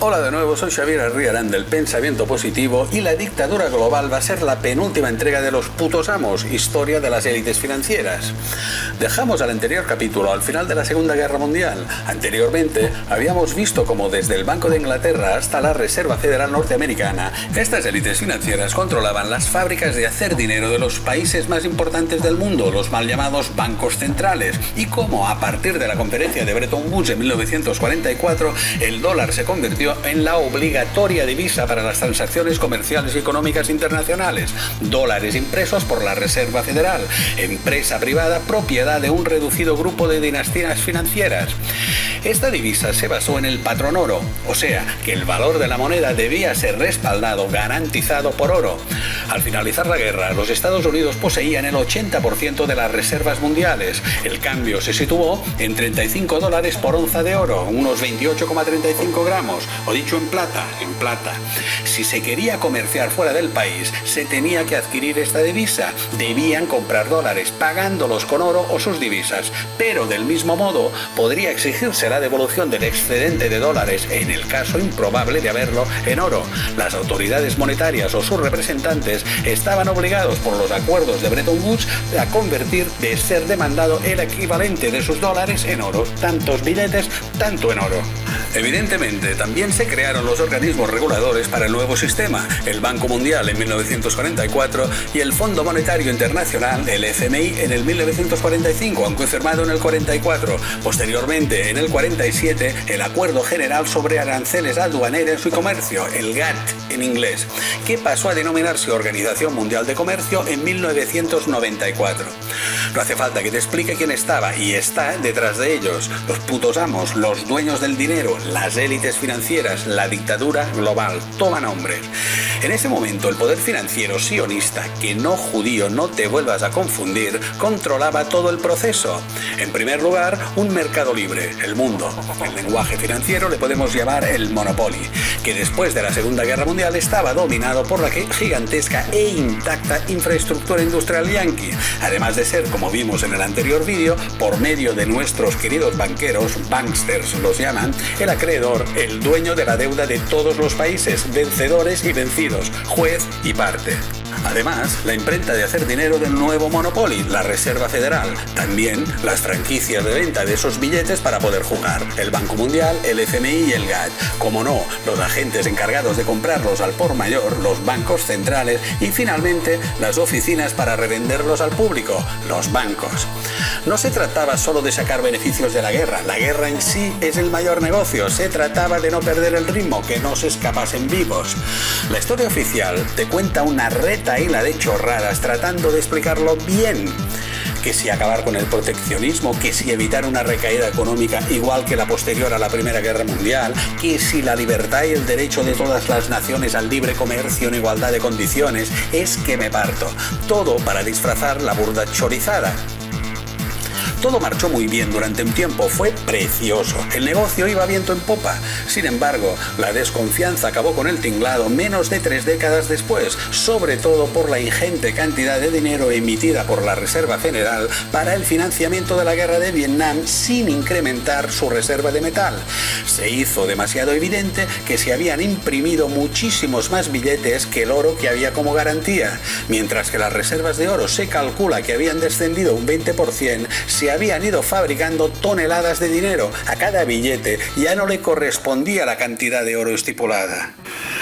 Hola de nuevo, soy Xavier Arriarán del Pensamiento Positivo y la dictadura global va a ser la penúltima entrega de Los putos amos, historia de las élites financieras. Dejamos al anterior capítulo al final de la Segunda Guerra Mundial. Anteriormente habíamos visto cómo desde el Banco de Inglaterra hasta la Reserva Federal Norteamericana, estas élites financieras controlaban las fábricas de hacer dinero de los países más importantes del mundo, los mal llamados bancos centrales, y cómo a partir de la conferencia de Bretton Woods en 1944 el dólar se convirtió en la obligatoria divisa para las transacciones comerciales y económicas internacionales. Dólares impresos por la Reserva Federal, empresa privada propiedad de un reducido grupo de dinastías financieras. Esta divisa se basó en el patrón oro, o sea, que el valor de la moneda debía ser respaldado, garantizado por oro. Al finalizar la guerra, los Estados Unidos poseían el 80% de las reservas mundiales. El cambio se situó en $35 por onza de oro, unos 28,35 gramos, o dicho en plata. Si se quería comerciar fuera del país, se tenía que adquirir esta divisa. Debían comprar dólares, pagándolos con oro o sus divisas. Pero del mismo modo, podría exigirse la devolución del excedente de dólares, en el caso improbable de haberlo, en oro. Las autoridades monetarias o sus representantes estaban obligados por los acuerdos de Bretton Woods a convertir, de ser demandado, el equivalente de sus dólares en oro. Tantos billetes, tanto en oro. Evidentemente, también se crearon los organismos reguladores para el nuevo sistema, el Banco Mundial en 1944 y el Fondo Monetario Internacional, el FMI, en el 1945, aunque firmado en el 44. Posteriormente, en el 47, el Acuerdo General sobre Aranceles Aduaneros y Comercio, el GATT en inglés, que pasó a denominarse Organización Mundial de Comercio en 1994. No hace falta que te explique quién estaba y está detrás de ellos: los putos amos, los dueños del dinero, las élites financieras, la dictadura global. Toma nombres. En ese momento, el poder financiero sionista, que no judío, no te vuelvas a confundir, controlaba todo el proceso. En primer lugar, un mercado libre, el mundo. En lenguaje financiero le podemos llamar el monopoly, que después de la Segunda Guerra Mundial estaba dominado por la gigantesca e intacta infraestructura industrial yanqui, además de ser, como vimos en el anterior vídeo, por medio de nuestros queridos banqueros, banksters los llaman, el acreedor, el dueño de la deuda de todos los países, vencedores y vencidos, juez y parte. Además, la imprenta de hacer dinero del nuevo monopoly, la Reserva Federal. También las franquicias de venta de esos billetes para poder jugar, el Banco Mundial, el FMI y el GATT. Como no, los agentes encargados de comprarlos al por mayor, los bancos centrales, y finalmente las oficinas para revenderlos al público, los bancos. No se trataba solo de sacar beneficios de la guerra en sí es el mayor negocio, se trataba de no perder el ritmo, que no se escapasen vivos. La historia oficial te cuenta una retahíla de chorradas tratando de explicarlo bien. Que si acabar con el proteccionismo, que si evitar una recaída económica igual que la posterior a la Primera Guerra Mundial, que si la libertad y el derecho de todas las naciones al libre comercio en igualdad de condiciones. Es que me parto. Todo para disfrazar la burda chorizada. Todo marchó muy bien durante un tiempo, fue precioso. El negocio iba viento en popa. Sin embargo, la desconfianza acabó con el tinglado menos de 3 décadas después, sobre todo por la ingente cantidad de dinero emitida por la Reserva Federal para el financiamiento de la guerra de Vietnam sin incrementar su reserva de metal. Se hizo demasiado evidente que se habían imprimido muchísimos más billetes que el oro que había como garantía. Mientras que las reservas de oro se calcula que habían descendido un 20%, se habían ido fabricando toneladas de dinero. A cada billete ya no le correspondía la cantidad de oro estipulada.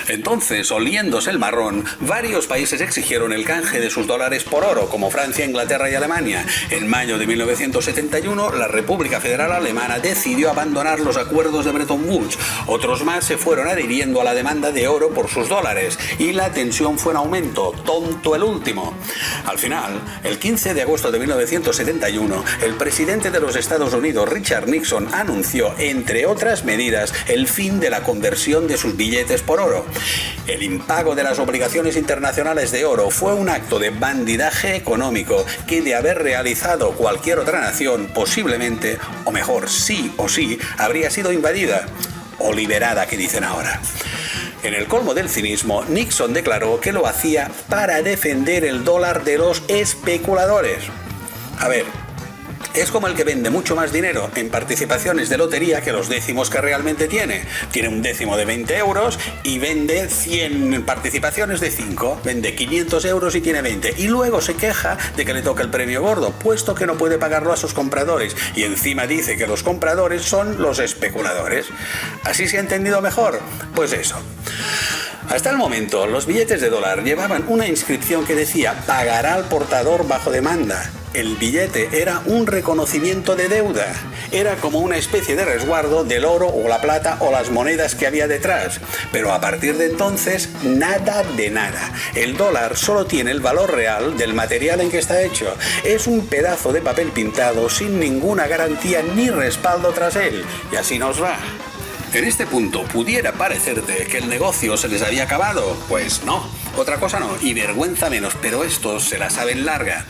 Entonces, oliéndose el marrón, varios países exigieron el canje de sus dólares por oro, como Francia, Inglaterra y Alemania. En mayo de 1971, la República Federal Alemana decidió abandonar los acuerdos de Bretton Woods. Otros más se fueron adhiriendo a la demanda de oro por sus dólares, y la tensión fue en aumento, tonto el último. Al final, el 15 de agosto de 1971, el presidente de los Estados Unidos, Richard Nixon, anunció, entre otras medidas, el fin de la conversión de sus billetes por oro. El impago de las obligaciones internacionales de oro fue un acto de bandidaje económico que, de haber realizado cualquier otra nación, posiblemente, o mejor, sí o sí, habría sido invadida o liberada, que dicen ahora. En el colmo del cinismo, Nixon declaró que lo hacía para defender el dólar de los especuladores. A ver, Es como el que vende mucho más dinero en participaciones de lotería que los décimos que realmente tiene. Tiene un décimo de 20 euros y vende 100 participaciones de 5. Vende 500 euros y tiene 20. Y luego se queja de que le toca el premio gordo, puesto que no puede pagarlo a sus compradores. Y encima dice que los compradores son los especuladores. ¿Así se ha entendido mejor? Pues eso. Hasta el momento, los billetes de dólar llevaban una inscripción que decía «Pagará al portador bajo demanda». El billete era un reconocimiento de deuda. Era como una especie de resguardo del oro o la plata o las monedas que había detrás. Pero a partir de entonces, nada de nada. El dólar solo tiene el valor real del material en que está hecho. Es un pedazo de papel pintado sin ninguna garantía ni respaldo tras él. Y así nos va. En este punto, ¿pudiera parecerte que el negocio se les había acabado? Pues no, otra cosa no, y vergüenza menos, pero estos se la saben larga.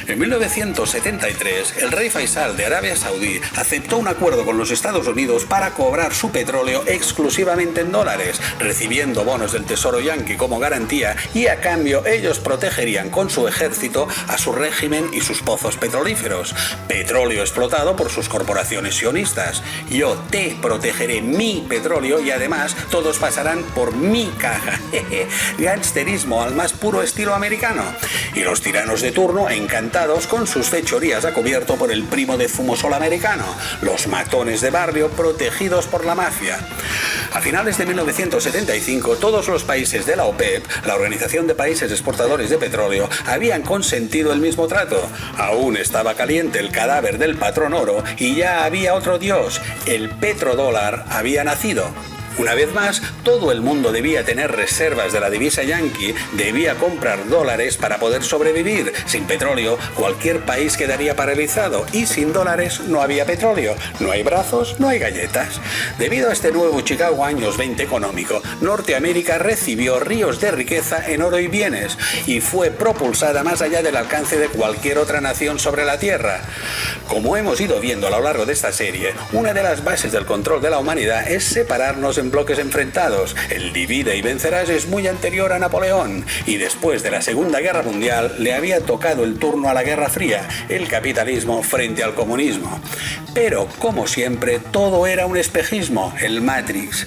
En 1973, el rey Faisal de Arabia Saudí aceptó un acuerdo con los Estados Unidos para cobrar su petróleo exclusivamente en dólares, recibiendo bonos del Tesoro yanqui como garantía, y a cambio ellos protegerían con su ejército a su régimen y sus pozos petrolíferos. Petróleo explotado por sus corporaciones sionistas. Yo te protegeré mi petróleo y además todos pasarán por mi caja. Gangsterismo al más puro estilo americano. Y los tiranos de turno encantados con sus fechorías a cubierto por el primo de zumosol americano. Los matones de barrio protegidos por la mafia. A finales de 1975, todos los países de la OPEP, la Organización de Países Exportadores de Petróleo, habían consentido el mismo trato. Aún estaba caliente el cadáver del patrón oro y ya había otro dios. El petrodólar había nacido. Una vez más, todo el mundo debía tener reservas de la divisa yanqui, debía comprar dólares para poder sobrevivir. Sin petróleo, cualquier país quedaría paralizado y sin dólares no había petróleo. No hay brazos, no hay galletas. Debido a este nuevo Chicago años 20 económico, Norteamérica recibió ríos de riqueza en oro y bienes y fue propulsada más allá del alcance de cualquier otra nación sobre la Tierra. Como hemos ido viendo a lo largo de esta serie, una de las bases del control de la humanidad es separarnos en bloques enfrentados. El divide y vencerás es muy anterior a Napoleón y después de la Segunda Guerra Mundial le había tocado el turno a la Guerra Fría, el capitalismo frente al comunismo. Pero, como siempre, todo era un espejismo, el Matrix.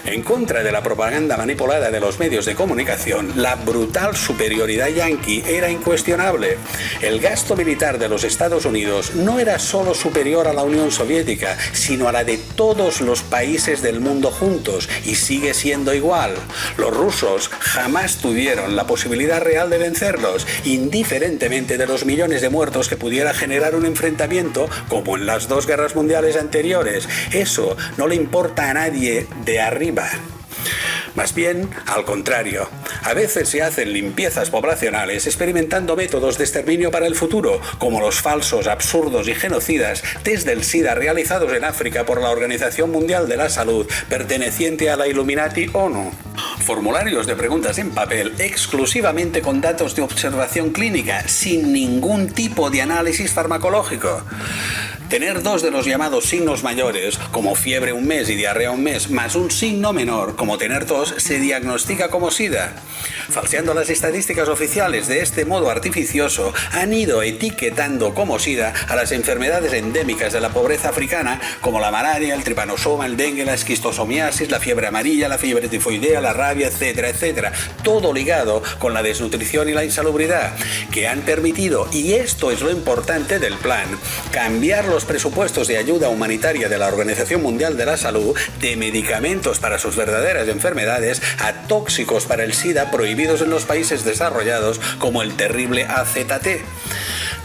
En contra de la propaganda manipulada de los medios de comunicación, la brutal superioridad yanqui era incuestionable. El gasto militar de los Estados Unidos no era solo superior a la Unión Soviética, sino a la de todos los países del mundo juntos, y sigue siendo igual. Los rusos jamás tuvieron la posibilidad real de vencerlos, indiferentemente de los millones de muertos que pudiera generar un enfrentamiento como en las dos guerras mundiales anteriores. Eso no le importa a nadie de arriba. Más bien, al contrario. A veces se hacen limpiezas poblacionales experimentando métodos de exterminio para el futuro, como los falsos, absurdos y genocidas test del SIDA realizados en África por la Organización Mundial de la Salud, perteneciente a la Illuminati ONU. Formularios de preguntas en papel exclusivamente con datos de observación clínica, sin ningún tipo de análisis farmacológico. Tener dos de los llamados signos mayores, como fiebre un mes y diarrea un mes, más un signo menor, como tener tos, se diagnostica como SIDA. Falseando las estadísticas oficiales de este modo artificioso, han ido etiquetando como SIDA a las enfermedades endémicas de la pobreza africana, como la malaria, el tripanosoma, el dengue, la esquistosomiasis, la fiebre amarilla, la fiebre tifoidea, la rabia, etcétera, etcétera. Todo ligado con la desnutrición y la insalubridad, que han permitido, y esto es lo importante del plan, cambiar los presupuestos de ayuda humanitaria de la Organización Mundial de la Salud de medicamentos para sus verdaderas enfermedades a tóxicos para el SIDA prohibidos en los países desarrollados como el terrible AZT.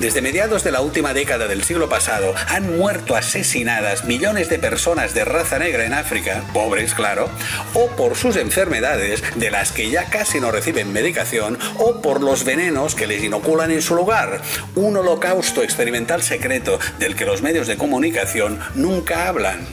Desde mediados de la última década del siglo pasado han muerto asesinadas millones de personas de raza negra en África, pobres claro, o por sus enfermedades de las que ya casi no reciben medicación o por los venenos que les inoculan en su lugar. Un holocausto experimental secreto del que los medios de comunicación nunca hablan.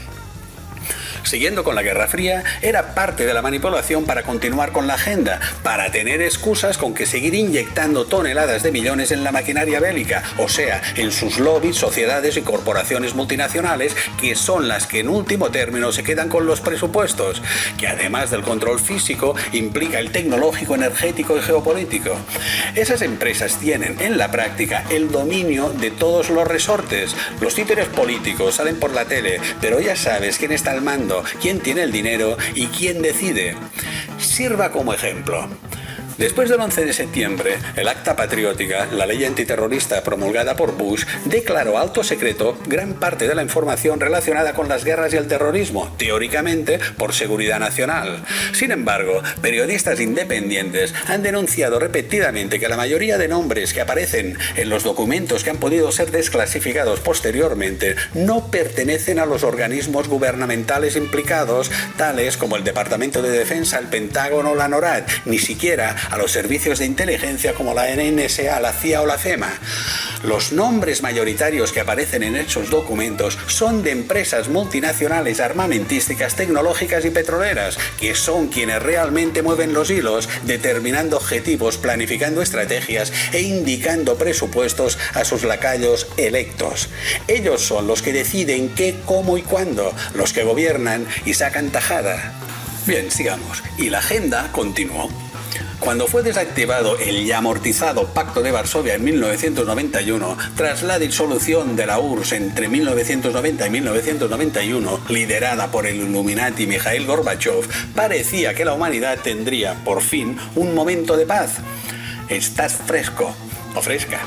Siguiendo con la Guerra Fría, era parte de la manipulación para continuar con la agenda, para tener excusas con que seguir inyectando toneladas de millones en la maquinaria bélica, o sea, en sus lobbies, sociedades y corporaciones multinacionales, que son las que en último término se quedan con los presupuestos, que además del control físico implica el tecnológico, energético y geopolítico. Esas empresas tienen en la práctica el dominio de todos los resortes. Los títeres políticos salen por la tele, pero ya sabes quién está al mando, quién tiene el dinero y quién decide. Sirva como ejemplo. Después del 11 de septiembre, el Acta Patriótica, la ley antiterrorista promulgada por Bush, declaró alto secreto gran parte de la información relacionada con las guerras y el terrorismo, teóricamente por seguridad nacional. Sin embargo, periodistas independientes han denunciado repetidamente que la mayoría de nombres que aparecen en los documentos que han podido ser desclasificados posteriormente no pertenecen a los organismos gubernamentales implicados, tales como el Departamento de Defensa, el Pentágono o la NORAD, ni siquiera a los servicios de inteligencia como la NSA, la CIA o la FEMA. Los nombres mayoritarios que aparecen en esos documentos son de empresas multinacionales armamentísticas, tecnológicas y petroleras, que son quienes realmente mueven los hilos, determinando objetivos, planificando estrategias e indicando presupuestos a sus lacayos electos. Ellos son los que deciden qué, cómo y cuándo, los que gobiernan y sacan tajada. Bien, sigamos. Y la agenda continuó. Cuando fue desactivado el ya amortizado Pacto de Varsovia en 1991, tras la disolución de la URSS entre 1990 y 1991, liderada por el Illuminati Mikhail Gorbachev, parecía que la humanidad tendría, por fin, un momento de paz. Estás fresco o fresca.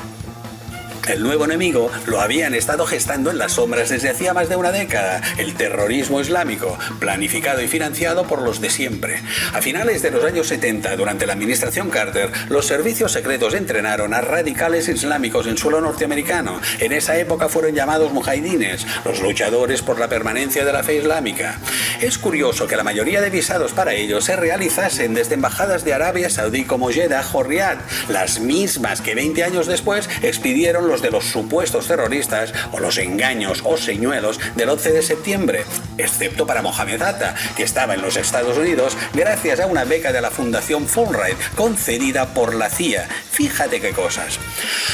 El nuevo enemigo lo habían estado gestando en las sombras desde hacía más de una década, el terrorismo islámico, planificado y financiado por los de siempre. A finales de los años 70, durante la administración Carter, los servicios secretos entrenaron a radicales islámicos en suelo norteamericano. En esa época fueron llamados mujahidines, los luchadores por la permanencia de la fe islámica. Es curioso que la mayoría de visados para ellos se realizasen desde embajadas de Arabia Saudí como Jeddah o Riad, las mismas que 20 años después expidieron los de los supuestos terroristas o los engaños o señuelos del 11 de septiembre, excepto para Mohamed Atta, que estaba en los Estados Unidos gracias a una beca de la Fundación Fulbright concedida por la CIA. Fíjate qué cosas.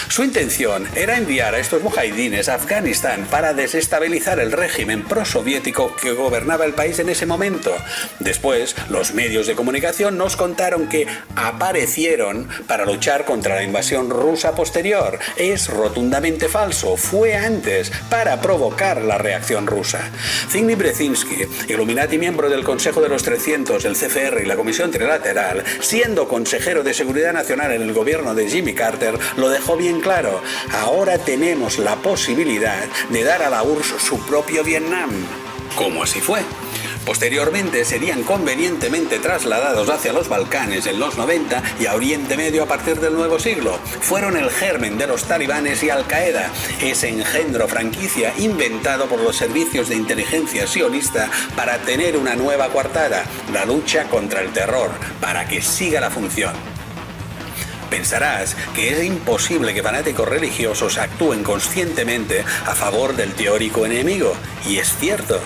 Su intención era enviar a estos mujahidines a Afganistán para desestabilizar el régimen prosoviético que gobernaba el país en ese momento. Después, los medios de comunicación nos contaron que aparecieron para luchar contra la invasión rusa posterior. Es rotundamente falso, fue antes, para provocar la reacción rusa. Zbigniew Brzezinski, Illuminati miembro del Consejo de los 300, el CFR y la Comisión Trilateral, siendo consejero de Seguridad Nacional en el gobierno de Jimmy Carter, lo dejó bien claro. Ahora tenemos la posibilidad de dar a la URSS su propio Vietnam. ¿Cómo así fue? Posteriormente serían convenientemente trasladados hacia los Balcanes en los 90 y a Oriente Medio a partir del nuevo siglo. Fueron el germen de los talibanes y Al-Qaeda, ese engendro franquicia inventado por los servicios de inteligencia sionista para tener una nueva coartada, la lucha contra el terror, para que siga la función. Pensarás que es imposible que fanáticos religiosos actúen conscientemente a favor del teórico enemigo, y es cierto.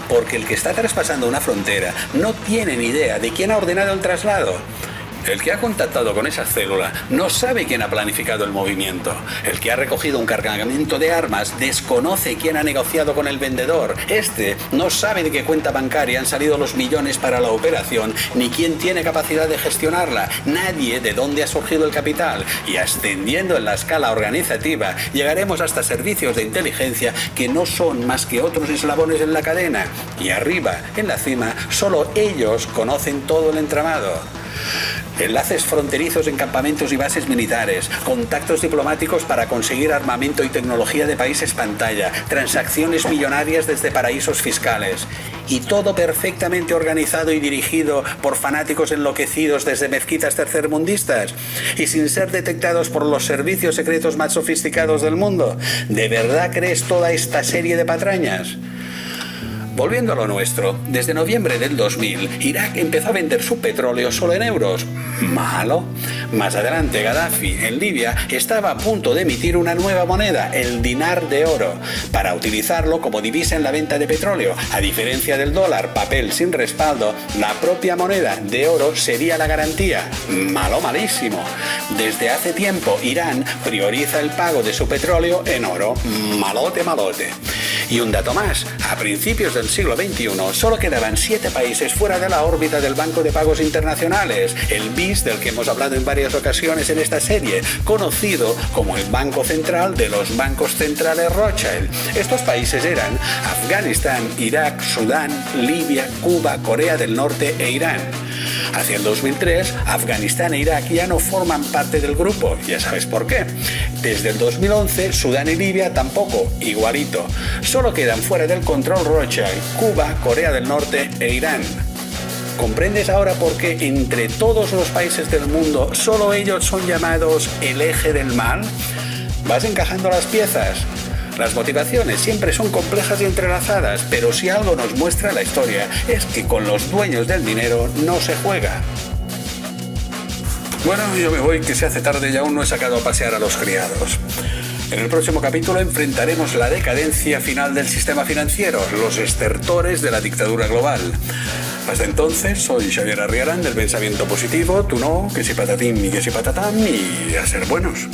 Porque el que está traspasando una frontera no tiene ni idea de quién ha ordenado el traslado. El que ha contactado con esa célula no sabe quién ha planificado el movimiento. El que ha recogido un cargamento de armas desconoce quién ha negociado con el vendedor. Este no sabe de qué cuenta bancaria han salido los millones para la operación, ni quién tiene capacidad de gestionarla, nadie de dónde ha surgido el capital. Y ascendiendo en la escala organizativa, llegaremos hasta servicios de inteligencia que no son más que otros eslabones en la cadena. Y arriba, en la cima, solo ellos conocen todo el entramado. Enlaces fronterizos en campamentos y bases militares, contactos diplomáticos para conseguir armamento y tecnología de países pantalla, transacciones millonarias desde paraísos fiscales. Y todo perfectamente organizado y dirigido por fanáticos enloquecidos desde mezquitas tercermundistas y sin ser detectados por los servicios secretos más sofisticados del mundo. ¿De verdad crees toda esta serie de patrañas? Volviendo a lo nuestro, desde noviembre del 2000, Irak empezó a vender su petróleo solo en euros. ¿Malo? Más adelante, Gaddafi, en Libia, estaba a punto de emitir una nueva moneda, el dinar de oro, para utilizarlo como divisa en la venta de petróleo. A diferencia del dólar, papel sin respaldo, la propia moneda de oro sería la garantía. Malo, malísimo. Desde hace tiempo, Irán prioriza el pago de su petróleo en oro. Malote, malote. Y un dato más, a principios del siglo XXI solo quedaban 7 países fuera de la órbita del Banco de Pagos Internacionales, el BIS del que hemos hablado en varias ocasiones en esta serie, conocido como el Banco Central de los Bancos Centrales Rothschild. Estos países eran Afganistán, Irak, Sudán, Libia, Cuba, Corea del Norte e Irán. Hacia el 2003, Afganistán e Irak ya no forman parte del grupo, ya sabes por qué. Desde el 2011, Sudán y Libia tampoco, igualito. Solo quedan fuera del control Rothschild, Cuba, Corea del Norte e Irán. ¿Comprendes ahora por qué entre todos los países del mundo solo ellos son llamados el eje del mal? ¿Vas encajando las piezas? Las motivaciones siempre son complejas y entrelazadas, pero si algo nos muestra la historia es que con los dueños del dinero no se juega. Bueno, yo me voy, que se hace tarde y aún no he sacado a pasear a los criados. En el próximo capítulo enfrentaremos la decadencia final del sistema financiero, los estertores de la dictadura global. Hasta entonces, soy Xavier Arriaran del Pensamiento Positivo, tú no, que si patatín y que si patatán, y a ser buenos.